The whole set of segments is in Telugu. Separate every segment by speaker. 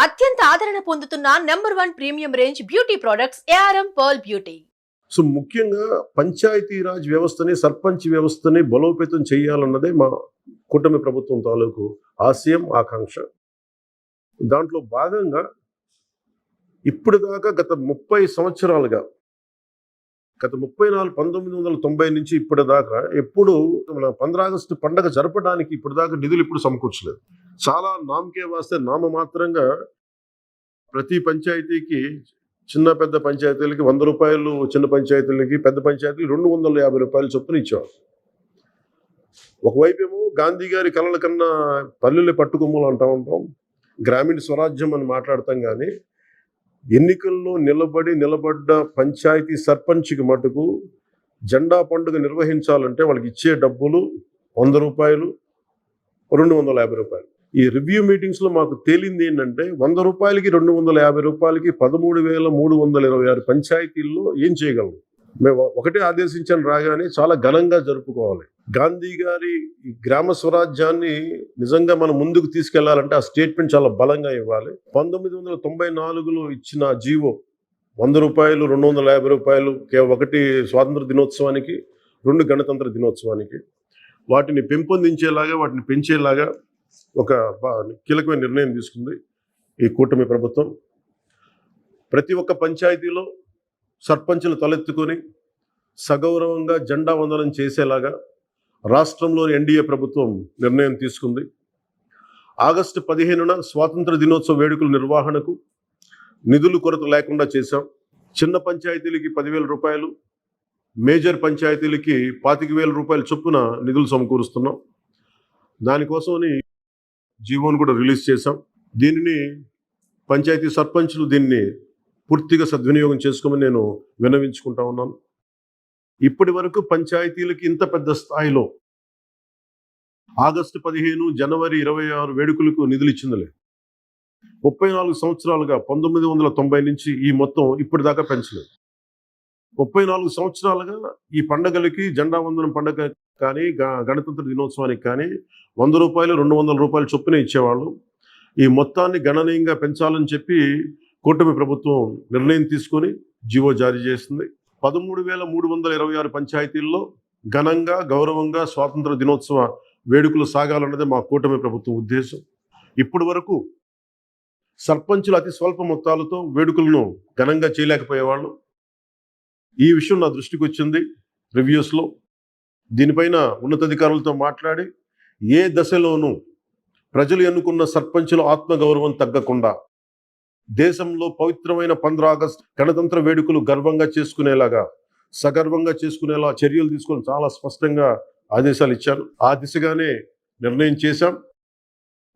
Speaker 1: అత్యంత ఆదరణ పొందుతున్న #1 premium range beauty products ARM pearl beauty.
Speaker 2: So ముఖ్యంగా పంచాయతీరాజ్ వ్యవస్థని, సర్పంచ్ వ్యవస్థని బలోపేతం చేయాలన్నదే మా కూటమి ప్రభుత్వం తాలూకు ఆశయం, ఆకాంక్ష. దాంట్లో భాగంగా ఇప్పటిదాకా గత 30 సంవత్సరాలుగా, గత 1990 నుంచి ఇప్పటిదాకా ఎప్పుడు మన 15 ఆగస్టు పండగ జరపడానికి ఇప్పటిదాకా నిధులు ఇప్పుడు సమకూర్చలేదు. చాలా నామకే వాస్తే నామమాత్రంగా ప్రతి పంచాయతీకి, చిన్న పెద్ద పంచాయతీలకి 100 రూపాయలు, చిన్న పంచాయతీలకి, పెద్ద పంచాయతీలకి 250 రూపాయల చొప్పున ఇచ్చేవారు. ఒకవైపేమో గాంధీ గారి కలల కన్నా పల్లెల్ని పట్టుకొమ్మలు అంటూ ఉంటాం, గ్రామీణ స్వరాజ్యం అని మాట్లాడతాం. కానీ ఎన్నికల్లో నిలబడ్డ పంచాయతీ సర్పంచ్కి మటుకు జెండా పండుగ నిర్వహించాలంటే వాళ్ళకి ఇచ్చే డబ్బులు 100 రూపాయలు, 250 రూపాయలు. ఈ రివ్యూ మీటింగ్స్లో మాకు తేలింది ఏంటంటే 100 రూపాయలకి, 250 రూపాయలకి 13,326 పంచాయతీల్లో ఏం చేయగలం? మేము ఒకటే ఆదేశించాను, రాగానే చాలా ఘనంగా జరుపుకోవాలి. గాంధీ గారి ఈ గ్రామ స్వరాజ్యాన్ని నిజంగా మనం ముందుకు తీసుకెళ్లాలంటే ఆ స్టేట్మెంట్ చాలా బలంగా ఇవ్వాలి. 1994లో ఇచ్చిన జీవో 100 రూపాయలు, 250 రూపాయలు, ఒకటి స్వాతంత్ర దినోత్సవానికి, 2 గణతంత్ర దినోత్సవానికి, వాటిని పెంపొందించేలాగా, వాటిని పెంచేలాగా ఒక కీలకమైన నిర్ణయం తీసుకుంది ఈ కూటమి ప్రభుత్వం. ప్రతి ఒక్క పంచాయతీలో సర్పంచులు తలెత్తుకొని సగౌరవంగా జెండా వందనం చేసేలాగా రాష్ట్రంలోని ఎన్డీఏ ప్రభుత్వం నిర్ణయం తీసుకుంది. ఆగస్టు 15న స్వాతంత్ర దినోత్సవ వేడుకల నిర్వహణకు నిధులు కొరత లేకుండా చేశాం. చిన్న పంచాయతీలకి 10,000 రూపాయలు, మేజర్ పంచాయతీలకి 25,000 రూపాయల చొప్పున నిధులు సమకూరుస్తున్నాం. దానికోసమని జీవోను కూడా రిలీజ్ చేశాం. దీనిని పంచాయతీ సర్పంచులు దీన్ని పూర్తిగా సద్వినియోగం చేసుకోమని నేను విన్నవించుకుంటా ఉన్నాను. ఇప్పటి వరకు పంచాయతీలకి ఇంత పెద్ద స్థాయిలో ఆగస్టు 15, జనవరి 26 వేడుకలకు నిధులు ఇచ్చిందిలే. 34 సంవత్సరాలుగా 1990 నుంచి ఈ మొత్తం ఇప్పటిదాకా పెంచలేదు. 34 సంవత్సరాలుగా ఈ పండగలకి, జెండా వందనం పండగ కానీ, గణతంత్ర దినోత్సవానికి కానీ 100 రూపాయలు, 200 రూపాయలు చొప్పున ఇచ్చేవాళ్ళు. ఈ మొత్తాన్ని గణనీయంగా పెంచాలని చెప్పి కూటమి ప్రభుత్వం నిర్ణయం తీసుకొని జీవో జారీ చేసింది. 13,326 పంచాయతీల్లో ఘనంగా, గౌరవంగా స్వాతంత్ర దినోత్సవ వేడుకలు సాగాలన్నదే మా కూటమి ప్రభుత్వం ఉద్దేశం. ఇప్పటి వరకు సర్పంచులు అతి స్వల్ప మొత్తాలతో వేడుకలను ఘనంగా చేయలేకపోయేవాళ్ళు. ఈ విషయం నా దృష్టికి వచ్చింది రివ్యూస్లో. దీనిపైన ఉన్నతాధికారులతో మాట్లాడి ఏ దశలోనూ ప్రజలు ఎన్నుకున్న సర్పంచుల ఆత్మగౌరవం తగ్గకుండా దేశంలో పవిత్రమైన 15 ఆగస్టు గణతంత్ర వేడుకలు గర్వంగా చేసుకునేలాగా, సగర్వంగా చేసుకునేలా చర్యలు తీసుకొని చాలా స్పష్టంగా ఆదేశాలు ఇచ్చాను. ఆ దిశగానే నిర్ణయం చేశాం.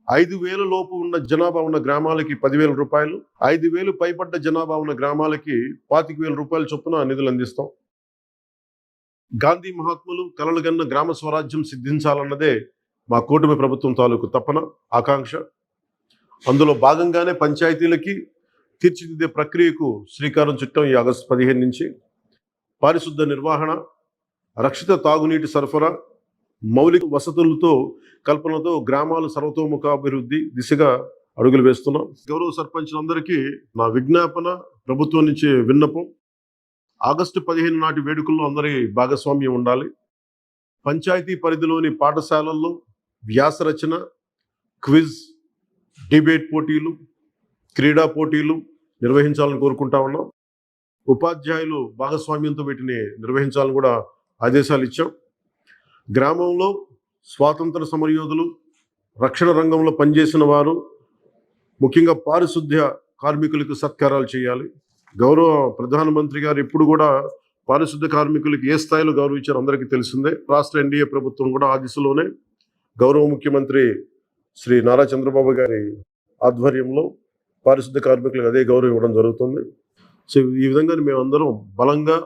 Speaker 2: 5,000 లోపు ఉన్న జనాభా ఉన్న గ్రామాలకి 10,000 రూపాయలు, 5,000 పైబడ్డ జనాభా ఉన్న గ్రామాలకి 25,000 రూపాయల చొప్పున నిధులు అందిస్తాం. గాంధీ మహాత్ములు కలలుగన్న గ్రామ స్వరాజ్యం సిద్ధించాలన్నదే మా కూటమి ప్రభుత్వం తాలూకు తపన, ఆకాంక్ష. అందులో భాగంగానే పంచాయతీలకి తీర్చిదిద్దే ప్రక్రియకు శ్రీకారం చుట్టాం. ఈ ఆగస్టు 15 నుంచి పారిశుద్ధ నిర్వహణ, రక్షిత తాగునీటి సరఫరా, మౌలిక వసతులతో కల్పనతో గ్రామాలు సర్వతోముఖాభివృద్ధి దిశగా అడుగులు వేస్తున్నాం. గౌరవ సర్పంచులందరికీ నా విజ్ఞాపన, ప్రభుత్వం నుంచి విన్నపం, ఆగస్టు 15 నాటి వేడుకల్లో అందరి భాగస్వామ్యం ఉండాలి. పంచాయతీ పరిధిలోని పాఠశాలల్లో వ్యాసరచన, క్విజ్, డిబేట్ పోటీలు, క్రీడా పోటీలు నిర్వహించాలని కోరుకుంటా ఉన్నాం. ఉపాధ్యాయులు భాగస్వామ్యంతో వీటిని నిర్వహించాలని కూడా ఆదేశాలు ఇచ్చాం. గ్రామంలో స్వాతంత్ర సమరయోధులు, రక్షణ రంగంలో పనిచేసిన వారు, ముఖ్యంగా పారిశుద్ధ్య కార్మికులకు సత్కారాలు చేయాలి. గౌరవ ప్రధానమంత్రి గారు ఇప్పుడు కూడా పారిశుద్ధ్య కార్మికులకి ఏ స్థాయిలో గౌరవించారో అందరికీ తెలిసిందే. రాష్ట్ర ఎన్డీఏ ప్రభుత్వం కూడా ఆ దిశలోనే గౌరవ ముఖ్యమంత్రి శ్రీ నారా చంద్రబాబు గారి ఆధ్వర్యంలో పారిశుద్ధ్య కార్మికులకు అదే గౌరవం ఇవ్వడం జరుగుతుంది. సో ఈ విధంగా మేమందరం బలంగా,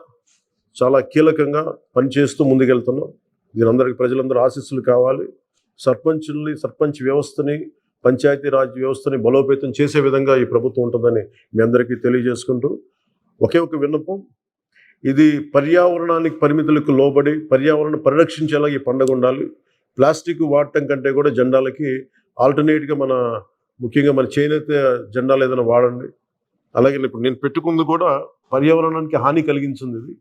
Speaker 2: చాలా కీలకంగా పనిచేస్తూ ముందుకెళ్తున్నాం. దీనందరికీ ప్రజలందరూ ఆశీస్సులు కావాలి. సర్పంచ్ వ్యవస్థని, పంచాయతీరాజ్ వ్యవస్థని బలోపేతం చేసే విధంగా ఈ ప్రభుత్వం ఉంటుందని మీ అందరికీ తెలియజేసుకుంటూ, ఒకే ఒక విన్నపం, ఇది పర్యావరణానికి పరిమితులకు లోబడి పర్యావరణ పరిరక్షించేలా ఈ పండుగ ఉండాలి. ప్లాస్టిక్ వాడటం కంటే కూడా జెండాలకి ఆల్టర్నేట్గా మన ముఖ్యంగా మన చేనేత జెండాలు ఏదైనా వాడండి. అలాగే ఇప్పుడు నేను పెట్టుకుంది కూడా పర్యావరణానికి హాని కలిగించింది ఇది.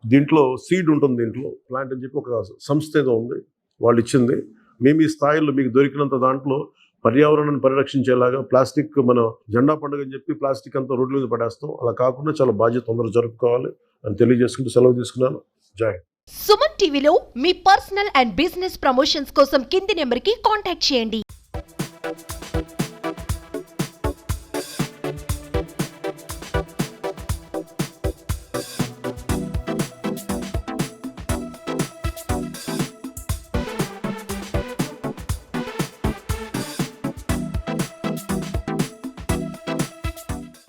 Speaker 2: దీంట్లో సీడ్ ఉంటుంది, దీంట్లో ప్లాంట్ అని చెప్పి ఒక సంస్థ ఏదో ఉంది, వాళ్ళు ఇచ్చింది. మేము ఈ స్థాయిలో మీకు దొరికినంత దాంట్లో పర్యావరణాన్ని పరిరక్షించేలాగా ప్లాస్టిక్, మన జెండా పండుగ అని చెప్పి ప్లాస్టిక్ అంతా రోడ్ల మీద పడేస్తాం. అలా కాకుండా చాలా బాధ్యత తొందరగా జరుపుకోవాలి అని తెలియజేసుకుంటూ సెలవు తీసుకున్నాను. జై హింద్.
Speaker 1: సుమన్ టీవీలో మీ పర్సనల్ అండ్ బిజినెస్ ప్రమోషన్స్ కోసం కింది నెంబర్కి కాంటాక్ట్ చేయండి.